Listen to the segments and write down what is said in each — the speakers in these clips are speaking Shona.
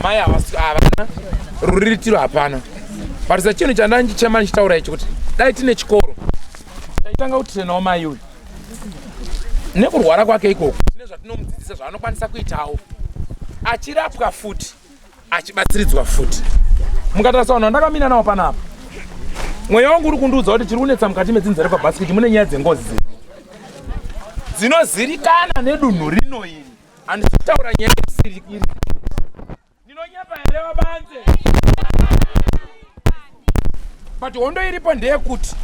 amai havana ruritiro hapana. Parisa chinhu chandandichema ndichitaura ichi kuti dai tine chikoro taitanga kuti tinawo mai uyu nekurwara kwake ikoko tine zvatinomudzidzisa zvaanokwanisa kuitawo achirapwa futi achibatsiridzwa futi. Mukatasaona ndakamira nawo panapa mweya wangu uri kundiudza kuti tiri kunetsa mukati medzinza repaBasikiti mune nyaya dzengozi dzinozirikana nedunhu rino iri. Handitaura nyaya iri ndinonyapa here vabanze, but hondo iripo ndeyekuti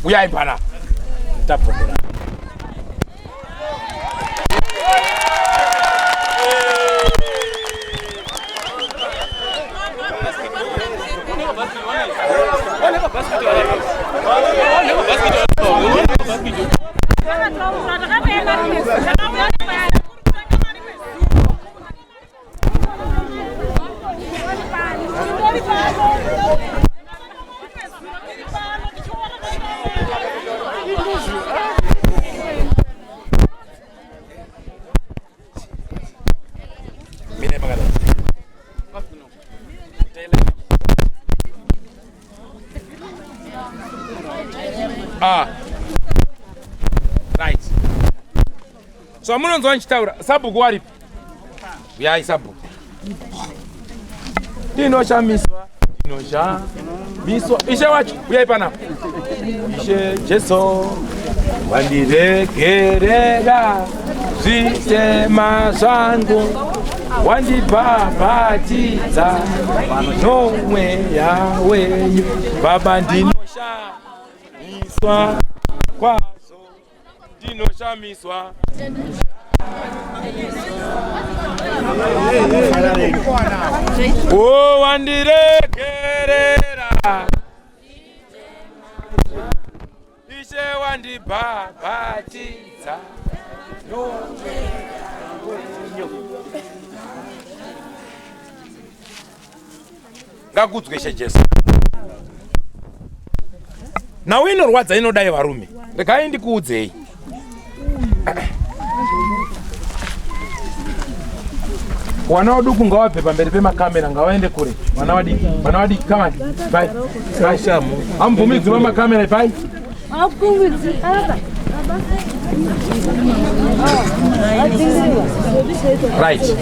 uyai panapa tabvundura right. So munonzwa ndichitaura sabhuku waripo? Uyai sabhuku. Ndinoshamiswa ishe wacho uyai panapa. Ishe Jesu wandiregerera zvitema zvangu, wandibhabhatidza nomweya wenyu. Baba ndinoshamiswa kwazo, ndinoshamiswa. Oh, wandiregerera ishe wandibhabhatidza nomweya wenyu. Ngakudzwe Ishe Jesu. Nawe inorwadza inodai varume. Regai ndikuudzei. Wana waduku ngawabve pamberi pemakamera ngawaende kure. Wana wadiki kama pai. Kashamu. Ambumidzi wamakamera pai. Right.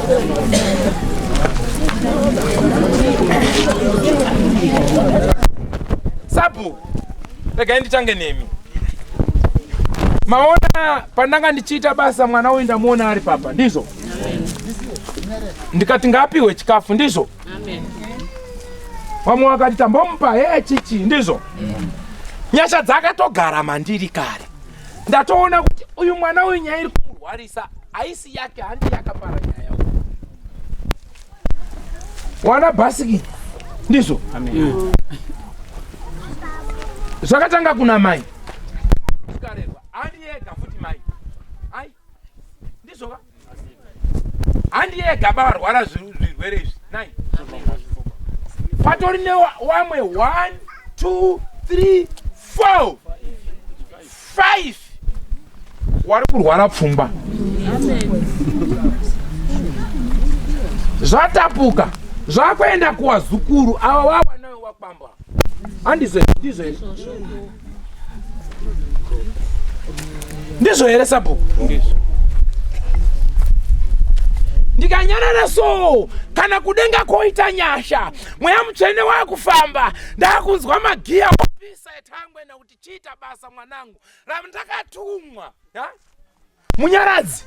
Sabu, rega ndichange nemi. Maona pandanga ndichita basa mwana uyu ndamuona ari papa, ndizvo? Ndikati ngapiwe chikafu, ndizvo? Vamwe vakati tambomupa chichi, ndizvo? Nyasha dzakatogara mandiri kare. Ndatoona kuti uyu mwana uyu nyaya iri kumurwarisa aisi yake handi yakapara nyaya. Wana Basikiti, ndizvo? Zvakatanga kuna mai. Zvikarerwa handi yega futi mai. Ai, ndizvo ka? Handi yega barwara zvirwere izvi. Nai. Patori nevamwe 1, 2, 3, 4, 5 wari kurwara pfungwa. Zvatapuka zvakuenda kuwazukuru ava wawa nawe wakwamba. Handizvo here? Ndizvo here sabhuku? Ndizvo. Ndikanyarara so kana kudenga koita nyasha mweya mutsvene wakufamba ndakunzwa magiya opisa etangwe nakuti chiita basa mwanangu ramndakatumwa. Munyaradzi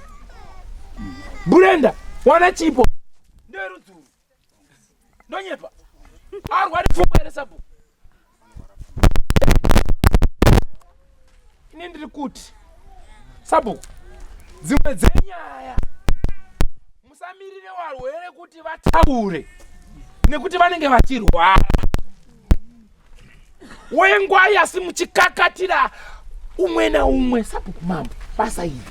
Burenda wana chipo nderudzuru ndonyepa arwari pfungwa here sabhuku? Ini ndiri kuti sabhuku dzimwe dzenyaya musamirire varwere kuti vataure nekuti vanenge vachirwara. Wengwai asi muchikakatira umwe naumwe sabhuku mambo basa iri.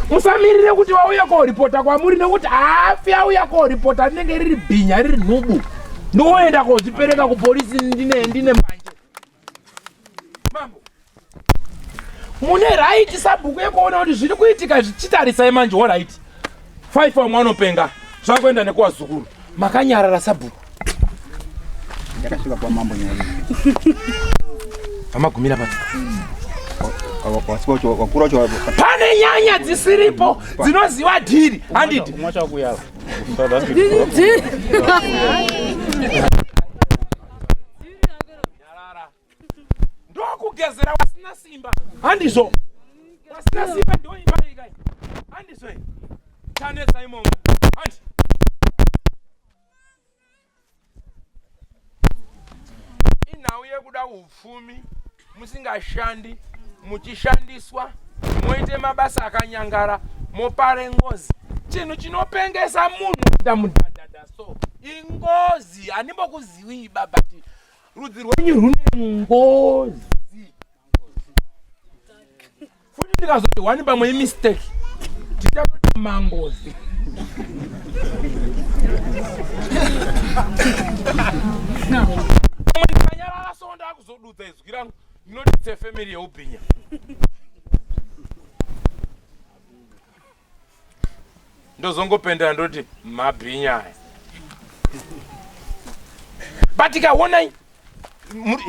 Musamirire kuti vauya koripota kwamuri nekuti hafi auya koripota rinenge riri bhinya riri nhubu. Ndoenda kozvipereka kupolisi ndine mbanje. Mambo. mune right sabhuku yekuona kuti zviri kuitika zvichitarisai manje wo right 5 wamwe anopenga zvakuenda nekuwazukuru makanyarara sabhuku yakasvika kwa mambo nyaya amagumira pati wakura wacho pane nyanya dzisiripo dzinoziva dhiri handiti mwacha kuyava ndokugezera wasina simba handizvo wasina simba ndoimbaika handizvo tanesa imomo handi inhau yekuda upfumi musingashandi muchishandiswa moite mabasa akanyangara mopare ngozi chinhu chinopengesa munhu kuita mudhadhadha so ingozi handimbokuziviba but rudzi rwenyu rune ngozi futi ndikazoti wani pamwe imistake titatoti mangozi pamwe ndikanyarara so ndakuzodudza izwi rangu ndinoti tsefemiri yeubhinya ndozongopendera ndoti mabhinya aya but ikaonai muri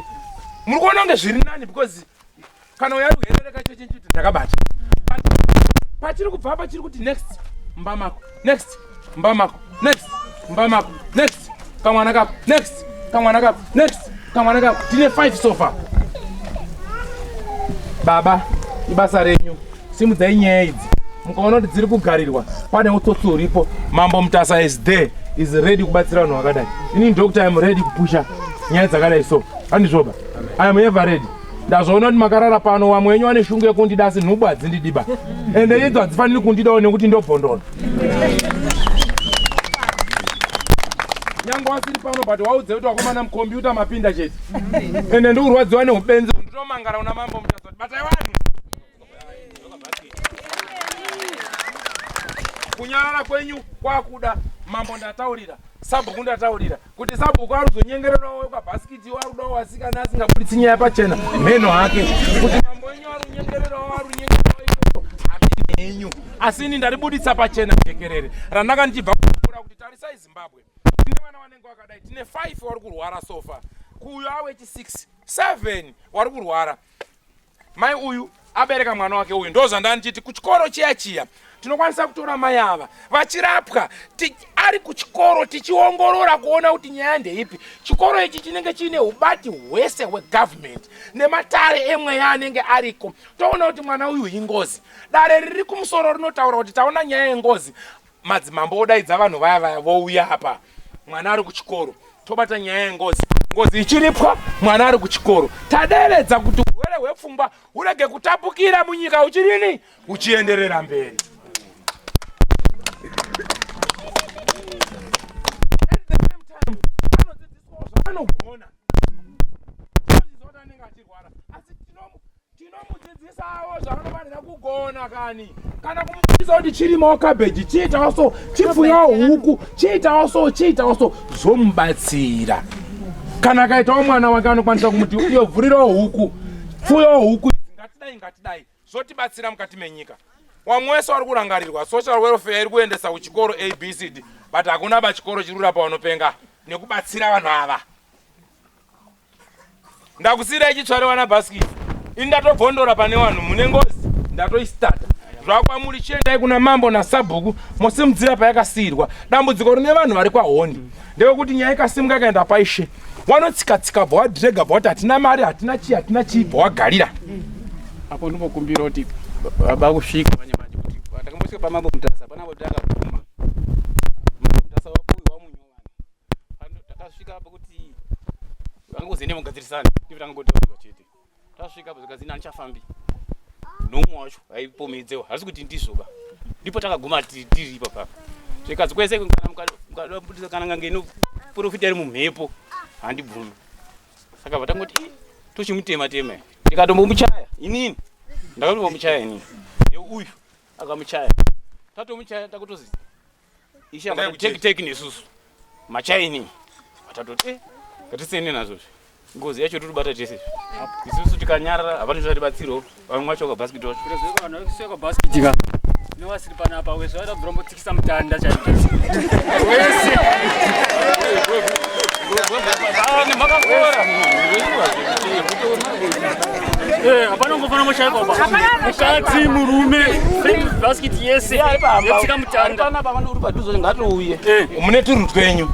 kuona kunge zviri nani because kana uya ruherereka chechinchuti ndakabata pachiri kubva pachiri kuti next mbamako next mbamako next mbamako next kamwana kako next kamwana kako next kamwana kako tine 5 so far baba ibasa renyu simudzai nyaya idzi mukaona kuti dziri kugarirwa pane utsotsi uripo mambo mutasa is there is ready kubatsira vanhu vakadai ini doctor I am ready kupusha nyaya dzakadai so handizvoba I am ever ready ndazvaona kuti makarara pano wamwe wenyu ane shungu yekundida asi nhumbu hadzindidiba ende idzo hadzifaniri kundidawo nekuti ndobvondoro nyange wasiri pano but waudze kuti wakomana mukombiyuta mapinda chete ende ndikurwadziwa neupenzi nditomangara una mambo mutasa batai vanhu kunyarara kwenyu kwakuda mambo ndataurira sabhuku ndataurira kuti sabhuku aruzonyengererawo kwaBhasikiti warudawo wasikana asingabuditsi nyaya pachena mheno hake kuti mambo wenyu arunyengererawo hamini henyu asi ini ndaribuditsa pachena jekerere ranaka ndichibva kupura kuti tarisai Zimbabwe tine vana vanenge vakadai tine 5 vari kurwara sofa kuuyo awechi 6 7 vari kurwara mai uyu abereka mwana wake uyu ndozvandandichiti kuchikoro chiya tinokwanisa kutora mai ava vachirapwa ari kuchikoro tichiongorora kuona kuti nyaya ndeipi chikoro ichi chinenge chiine ubati hwese hwegovernment nematare emweya anenge ariko toona kuti mwana uyu ingozi dare riri kumusoro rinotaura kuti taona nyaya yengozi madzimambo odaidza vanhu vaya vouya apa mwana ari kuchikoro tobata nyaya yengozi ngozi ichiripwa mwana ari kuchikoro taderedza kuti urwere hwepfungwa urege kutapukira munyika uchirini uchienderera mberi anogona anenge achirwara asi tinomudzidzisawo zvanofanira kugona kana kumudzidzisa kuti chirimawo kabheji chiitawo so chipfuyawo huku chiitawo so zvomubatsira kana akaitawo mwana wake anokwanisa kumuti uyovhurirawo huku pfuyawo huku ngatidai zvotibatsira mukati menyika wamwe wese wari kurangarirwa social welfare iri kuendesa kuchikoro ABCD but hakuna pachikoro chiri kurapa vanopenga nekubatsira vanhu ava ndakusirai chitsvarewa naBhasikiti ini ndatobvondora pane vanhu mune ngozi ndatoistata zvakwamuri chiendai kuna mambo nasabhuku mosimudzira payakasiyirwa dambudziko rine vanhu vari kwahondi ndevekuti nyaya ikasimuka ikaenda paishe wanotsika bva wadhirega bva kuti hatina mari hatina chii bva wagarira apo ndimokumbira kuti baba kusvika manje kuti takambosvika pamambo mutasa panavo takaguma mambo mutasa wapuhwa munyowani takasvika apo kuti vangozende mugadzirisani ivi tangangotauriwa chete tasvika apo zvikazina handichafambi nomwe wacho aipomedzewa hasi kuti ndizoba ndipo takaguma tiri ipapa zvikazi kwese kana ngange inoprofita iri mumhepo handibvumi saka vatangoti tochimutema ndikatombomuchaya inini ndakatombomuchaya inini neuyu akamuchaya tatomuchaya takutozi ishamba teki nesusu machaya inini vatatoti ngatisende nazvozvi Ngozi yacho turi bata tese. Isusu tikanyarara hapana zvatibatsiro. Vamwe vacho kwa Basikiti wacho. Kurezeka vanhu vakusiya kwa Basikiti ka. Novasiri panapa wese vada kurombo tikisa mutanda chaiko. Wese. Hapana ngofana mushaiko ba. Mukadzi murume Basikiti yese yotsika mutanda. Hapana pavanhu uri padhuze ngatouye. Mune turu twenyu.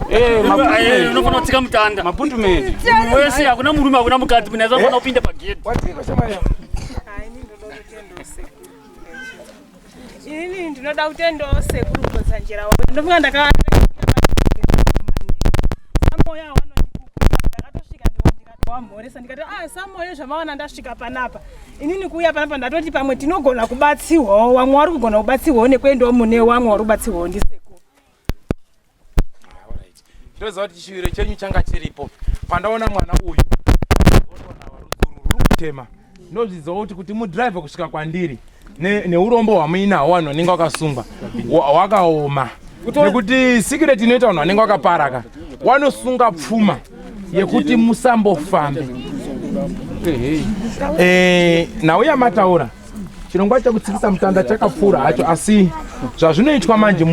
Unofana kutsika mutanda. Mapundu mezi. Wese hakuna murume hakuna mukadzi munaweza kufana kupinda pagate. Watiko shamaya. Ini ndinoda kutendo Sekuru Mukotsanjera wawe. Ndofunga ndaka Samoya wanondikukuta ndakatosvika ndikati wamhoresa ndikati Samoya zvamawana ndasvika panapa. Inini kuuya panapa ndatoti pamwe tinogona kubatsiwawo wamwe wari kugona kubatsiwawo nekwendawo mune wamwe wari kubatsiwawo ndiSekuru. Alright. Ndoziva kuti chiwiro chenyu changa chiripo. Pandaona mwana uyu. Rukutema. Ndozviziva kuti mudrive kusvika kwandiri. Neurombo hwamuinawo vanhu vanenge vakasungwa wakaoma nekuti secret inoita vanhu vanenge vakaparaka wanosunga pfuma yekuti musambofambe. Nauya mataura chirongwa chekutsikisa mutanda chakapfuura hacho, asi zvazvinoitwa manje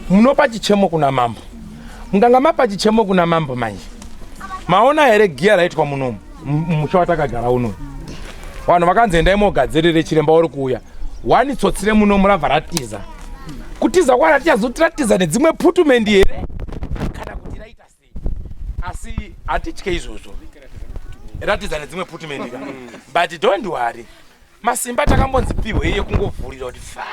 munopa chichemo kuna mambo. Mukanga mapa chichemo kuna mambo manje maona here giya raitwa munomu musha watakagara unomu. Vanhu vakanzendai mogadzirire chiremba uri kuuya wani tsotsire muno muravha ratiza kutiza kwaratiza zotiratiza nedzimwe putumendi here kana kuti raita sei, asi hatitye izvozvo ratiza nedzimwe putumendi but don't worry masimba takambonzipiwa iye kungovhurira kuti fa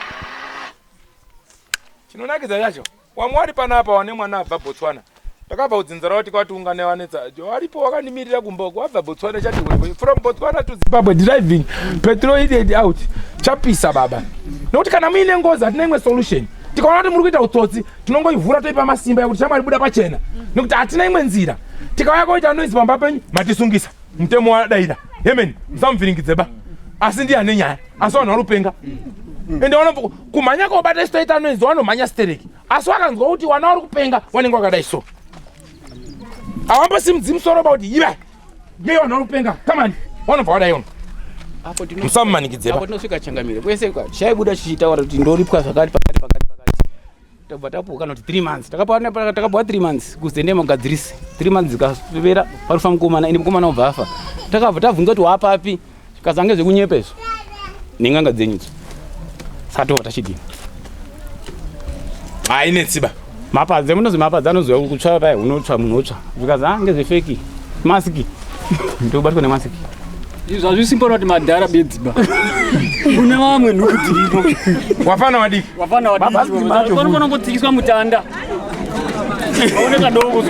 chinonakidza chacho wamwe wari panapa wane mwana abva Botswana takabva kudzinzira kuti kwatiungane wanetsa waripo wakandimirira kumboko wabva Botswana chati from Botswana to Zimbabwe driving petrol idiot out chapisa baba nokuti kana muine ngozi hatina imwe solution. Tikaona kuti muri kuita utsotsi tinongoivhura toipa masimba yekuti shamwari buda pachena nokuti hatina imwe nzira. Tikauya koita noise pamba penyu matisungisa mutemo wadaira yemeni musamuvhiringidzeba asi ndiye ane nyaya asi vanhu vari kupenga ende wana kumhanya kobata isitoita noise wanomhanya stereki asi wakanzwa kuti wana vari kupenga wanenge wakadai so awambosimudzi musoro kuti iva ngei vanhu vari kupenga kamani wanobva wadai musamumanikidzeba. Apo tinosvika changamire kwese chaibuda chichitaura kuti ndoripwa zvakati pakati tabva tapuka kuti 3 months takabva 3 months kuzende magadzirisi 3 months zikapera parufa mukomana ine mukomana ubva afa takabva tabvunza kuti wapapi chikazange zvekunyepezvo nenganga dzenyudzo saka tobva tachidini haine tsiba mapadzi munozi mapadzi anoziva kutsva pai unotsva munhu otsva zvikazange zvefeki masiki ndokubatwa nemasiki izvo hazvisimbona kuti madhara bedziba une vamwe nhukudziripo wafana wadiki vanofana kutsikiswa mutanda aone kadoko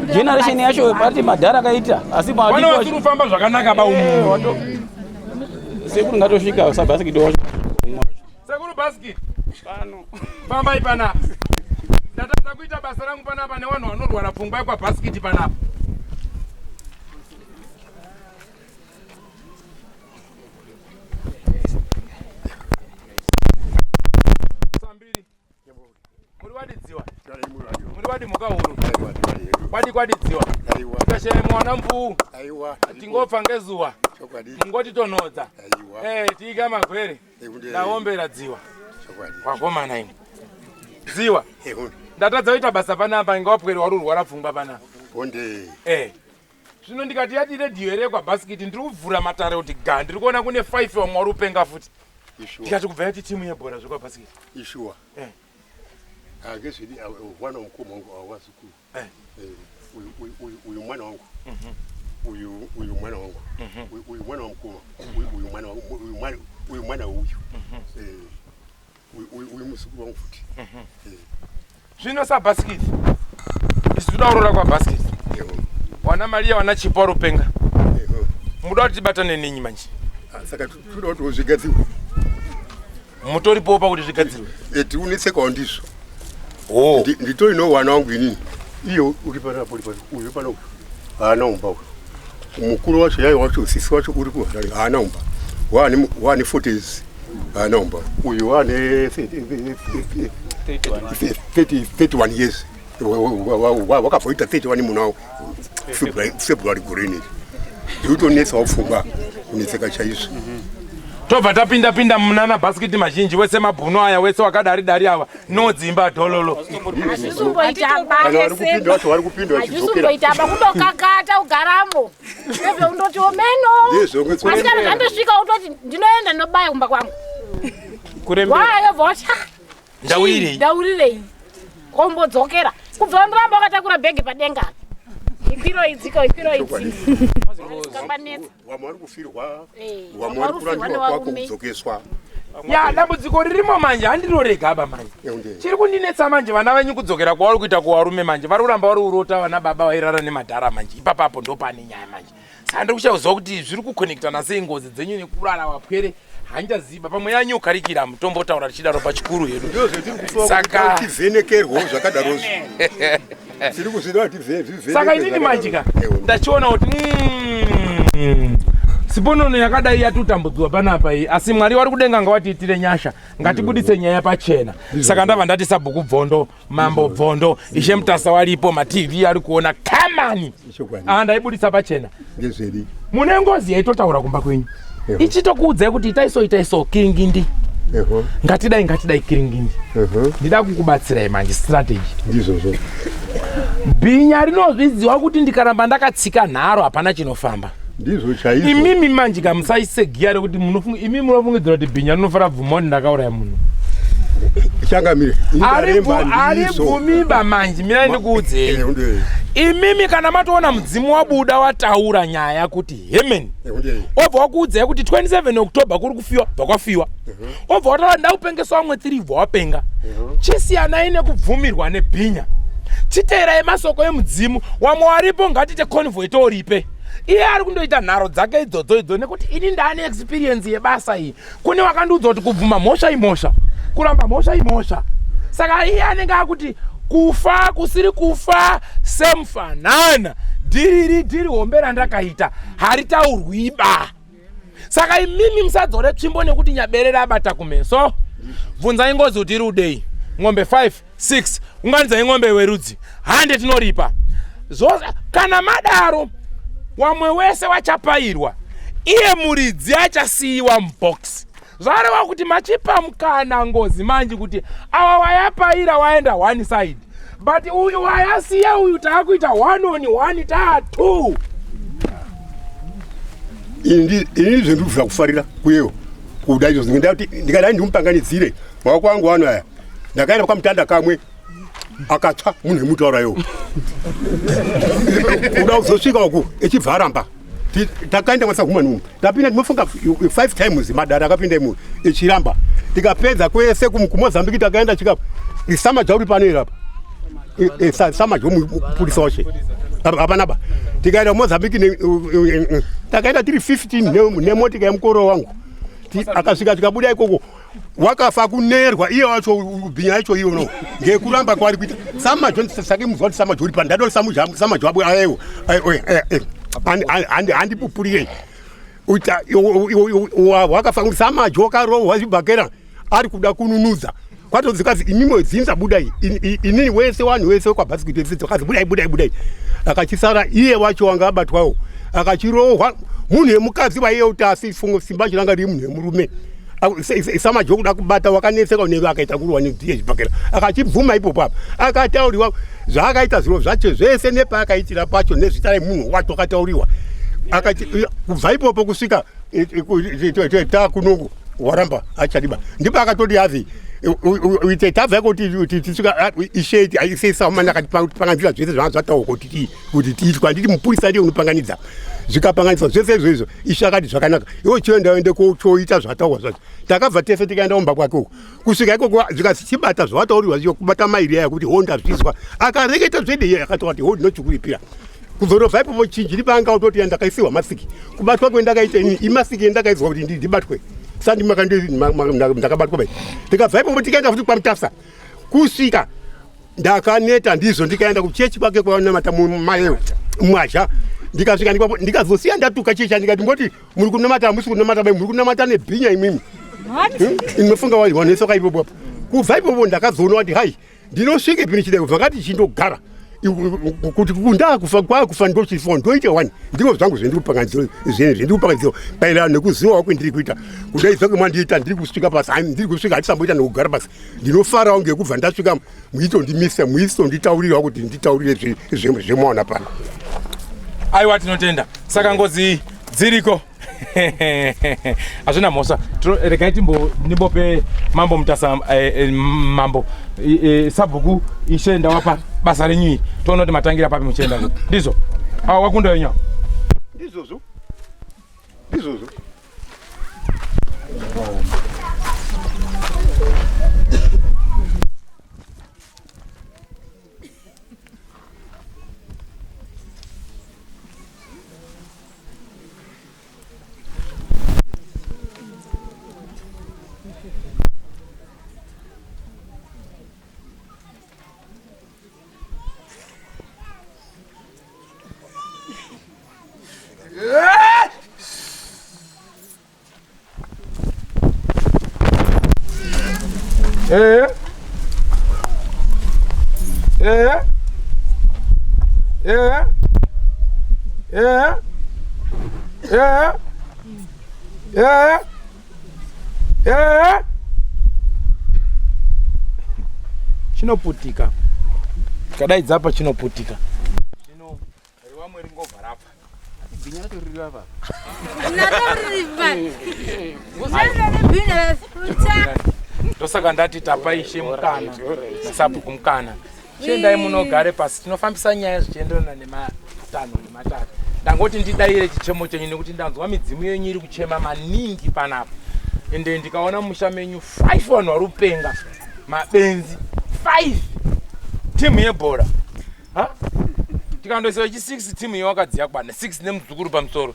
generation yacho pati madhara akaita asi tirikufamba zvakanaka baumu Sekuru ngatosvika saBasikiti wacho Sekuru Basikiti pano fambai panapa ndatadza kuita basa rangu panapa nevanhu vanorwara pfungwa yekwa Basikiti panapa. Muri wadidziwa muri wadi mhuka huru wadi kwadidziwa ukashaya mwana mvuu tingopfa ngezuva mungoti tonhodza tiika magwere ndaombera dziwa wakomana ine dziwa ndatadza kuita basa panapa inga wapwere wari urwara pfungwa panapa zvino ndikati yati redhiyo here kwaBasikiti ndiri kuvhura matare kuti ga ndiri kuona kune 5 vamwe wari upenga futi ndikati kubva yati timu yebhora zvekwaBasikiti ishuwa gezvidi mwana wamukoma wangu waSekuru uyu mwana wangu uyu mwana wangu uyu mwana wamukoma uyu mwana uyu musekuru wangu futi. Zvino saBasikiti isi toda kurora kwaBasikiti wana Maria wana chipo wari upenga muda kuti tibatane nenyi manje saka toda kuti uzvigadzirwe mutoripo pakuti zvigadzirwe tiunetsekawo ndizvo nditorino wana wangu inini iyo uri panapo uyu pano haana umba uyu mukuru wacho yaiva wacho sisi wacho uri kuharare haana umba waane 40s haana umba uyu waane 31 years wakavoita 31 muna February goreni utonetsa wapfungwa kunetseka chaizvo. Tobva tapinda munana Basikiti mazhinji wese mabhuno aya wese wakadari ava nodzimba dhololo. Azvisumboitaba kundokakata ugaramo. Ndebve undoti omeno. Masikana ndandosvika utoti ndinoenda nobaya kumba kwangu. Waya vocha. Ndaurirei. Kombodzokera. Kubva ndoramba wakatakura bhegi padenga. Ipiro idziko. Wamwari kufirwa, wamwari kurandirwa kwako kudzokeswa. Ya dambudziko ririmo manje handirorega aba manje. Chiri kundinetsa manje vana venyu kudzokera kwavari kuita kuvarume manje vari kuramba vari urota vana baba vairara nemadhara manje ipapapo ndo pane nyaya manje. Saka ndiri kuchaziva kuti zviri kukonekitana sei ngozi dzenyu nekurara vapwere handichaziva pamwe yanyu karikira mutombo taura richidaro pachikuru hedu. Saka tivhenekerwo zvakadarozvo. Tiri kuzviona kuti tivhenekere. Saka inini manjika ndachiona kuti siponono yakadai yatutambudzwa panapa iyi asi Mwari wari kudenga ngawatiitire nyasha ngatibuditse nyaya pachena. Saka ndava ndati sabhuku Bvondo mambo Bvondo ishe mutasa waripo ma-TV ari kuona kamani ndaibuditsa pachena. Mune Ngozi yaitotaura kumba kwenyu ichitokuudzai kuti itaiso kiringindi ngatidai kiringindi. Ndida kukubatsirai manje strategy ndizvozvo. Bhinya rinozvidziwa kuti ndikaramba ndakatsika nharo hapana chinofamba. Ndizvo chaizvo. Imimi manjika musaise giya rekuti imimi munofungidzira kuti bhinya rinofara bvumoni ndakauraya munhu. Changamire. Ari bvumimba manje mina ndikuudzei. Imimi kana matoona mudzimu wabuda wataura nyaya kuti hemen. Obva wakuudzai kuti 27 October kuri kufiwa bvakwafiwa. Obva wataura ndaupengeswa vamwe 3 bvawapenga. Chisiyanai nekubvumirwa nebhinya. Chiteerai masoko emudzimu wamwe waripo ngatite convoy toripe. Iye ari kundoita nharo dzake idzodzo nekuti ini ndane experience yebasa iyi. Kune wakandiudza kuti kubvuma mhosva imhosva kuramba mhosva imhosva. Saka iye anenge akuti kufa kusiri kufa semfanana dhiri hombe randakaita haritaurwiba. Saka imimi musadzore tsvimbo nekuti nyaberera abata kumeso. Bvunzai Ngozi kuti iri udei ng'ombe 5 6 unganidzai ng'ombe werudzi 100 tinoripa. Kana madaro wamwe wese wachapairwa iye muridzi achasiiwa mubox. Zvareva kuti machipa mukana Ngozi manje kuti awa wayapaira waenda one side but uyu wayasiya uyu taakuita 1 on 1 2. Ini zvinhu zvakufarira kuyewo kuda izvo zvinenda kuti ndikadai ndimupanganidzire maoko angu ano aya ndakaenda kwamutanda kamwe akatsva munhu emutaurayo kuda kuzosvika uku echibvaramba takaenda masaguma numu tapinda ndimofunga 5 times madara akapinda imu echiramba tikapedza kwese kumozambiki takaenda chikapo isamaja uri pano irapa samaja mupurisa washe apanapa tikaenda kumozambiki takaenda tiri 15 nemotika yemukoro wangu akasvika tikabuda ikoko wakafa kunerwa iye wacho bhinya yacho iyono ngekuramba kwari kuita samajo sake muzwa kuti samajo uri pandadori samajo abo ayo handipupurire wakafa kuti samajo karohwa zvibhakera ari kuda kununudza kwatodzikazi imimo dzinza budai inini wese wanhu wese wekwaBhasikiti kazi budai akachisara iye wacho wanga abatwawo akachirohwa munhu emukadzi waiye kuti asi simba chiranga riri munhu emurume samajo kuda kubata wakanetseka unenge akaita kurwa nediye chibhakera akachibvuma ipopo apa akatauriwa zvaakaita zviro zvacho zvese nepaakaitira pacho nezvita remunhu wacho akatauriwa kubva ipopo kusvika takunongo waramba achadiba ndipo akatoti azi tabva kuti tisvika isheti aisesamana akatipanganidza zvese zvanga zvataurwa kuti tiitwa handiti mupurisa ndiye unopanganidza zvikapanganiswa zvese izvozvo ishe akati zvakanaka iwo chiendaende kochoita zvataurwa zvacho takabva tese tikaenda kumba kwake uko kusvika ikoko zvikasichibata zvawataurirwa zviyo kubata mairi aya kuti ho ndazvizwa akareketa zvedeye akati kuti ho ndinochikuripira kuzorobva ipopo chinjiri panga utoti ndakaisiwa masiki kubatwa kwendakaita ini imasiki endakaizwa kuti ndibatwe sandi ndakabatwa bai tikabva ipopo tikaenda futi kwamutasa kusvika ndakaneta ndizvo ndikaenda kuchechi kwake kwanamata mayewo mwazha ndikasvika ndikazosiya ndatuka checha ndikati ngoti muri kunamata hamusi kunamata bai muri kunamata nebhinya imimi inofunga wanhu wese wakaipopo kubva ipopo ndakazoona kuti hai ndinosvike pini chidai kubva ngati chindogara kuti kundakufa kwakufa ndochifa ndoite wani ndiko zvangu zvendikupanganidziro pailano nekuzivawo kwendiri kuita kudaidza kwemandiita ndiri kusvika pasi ndiri kusvika hatisamboita nekugara pasi ndinofarawo ngekubva ndasvika muitonditaurirawo kuti nditaurire zvemaona pano. Aiwa tinotenda. Saka Ngozi dziriko. Hazvina mhosva. Regai ndimbope mambo mutasa mambo sabhuku ishenda wapa basa renyu toona kuti matangira papi muchienda kuti ndizvo wakunda yenyu ndizvozvo chinoputika kadaidza apa chinoputika zvino riwamwe ringovhara apa Binya to riva. Tosaka ndati tapaishe mukana sapu kumkana chiendai munogare pasi tinofambisa nyaya zvichienderana nematanho nematatu ndangoti ndidaire chichemo chenyu nekuti ndanzwa midzimu yenyu iri kuchema maningi panapa ende ndikaona musha menyu 5 vanhu vari kupenga mabenzi 5 timu yebhora tikandoisiwa chi6 timu yewakadziya kubana 6 nemudzukuru pamusoro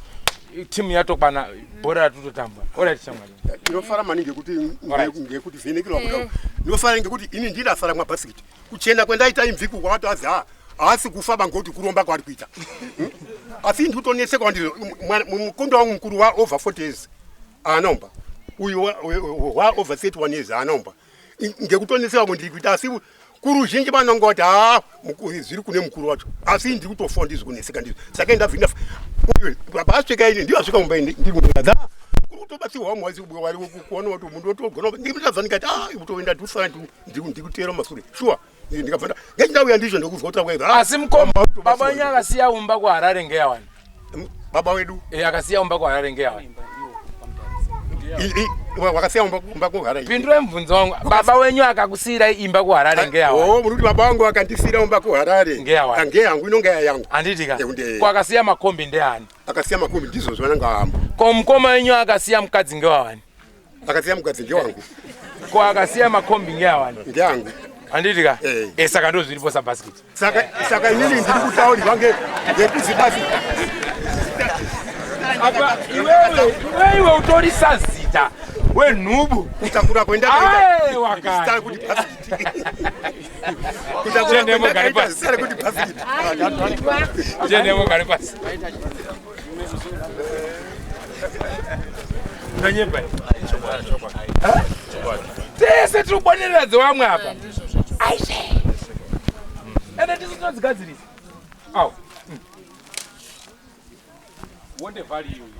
timu yatokwana bhora ratototambwa orati shamwari ndinofara maningi ngekuti vhenekirwa kuda ndinofara ngekuti ini ndinasara mwaBhasikiti kuchena kwendaita imviku kwati azi haasi kufamba ngekuti kuromba kwari kuita asi ndikutoneseka kwandiri mukondo wangu mukuru wa over 40 years anomba uyu wa over 31 years anomba ngekutoneseka kwandiri kuita asi kuruzhinji vanongoti zviri kune mukuru wacho asi ndiri kutofa ndizvi kuneseka ndizvo saka ndabvinda uyu basvika ini ndiyo asvika mumba ndikutoda kutobatsirwa mwazi wari kuona kuti munhu otogona ndimutadza ndikati utoenda ndifana ndikutera masure sure ndikabvanda ngechindauya ndizvo ndikuzwa kuti kwaida asi mukomba baba wenyu akasiya umba kuHarare ngeyawani baba wedu akasiya umba kuHarare ngeyawani wakasiya umba kuHarare pindura mubvunzo wangu baba wenyu akakusiyira imba kuHarare ngeyawani muri kuti baba wangu akandisiyira umba kuHarare ngeyangu inonga yayangu anditika kwakasiya makombi ndeyani akasiya makombi ndizvo zvananga hamba ko mukoma wenyu akasiya mukadzi ngewawani akasiya mukadzi ngewangu ko akasiya makombi ngeyawani ngeyangu anditika saka ndo zviripo saBhasikiti saka inini ndiri kutaurirwa ngekuzibasi apa iwewe utori sazita wenhubu kutakura kwendakaita kuti Bhasikiti kutakura kwendakaita sare kuti Bhasikiti jendemo gari pasi nanyemba tese tiri kuboneredza vamwe apa aishe ende tisitodzigadzirisa au wonde vhari iyoyi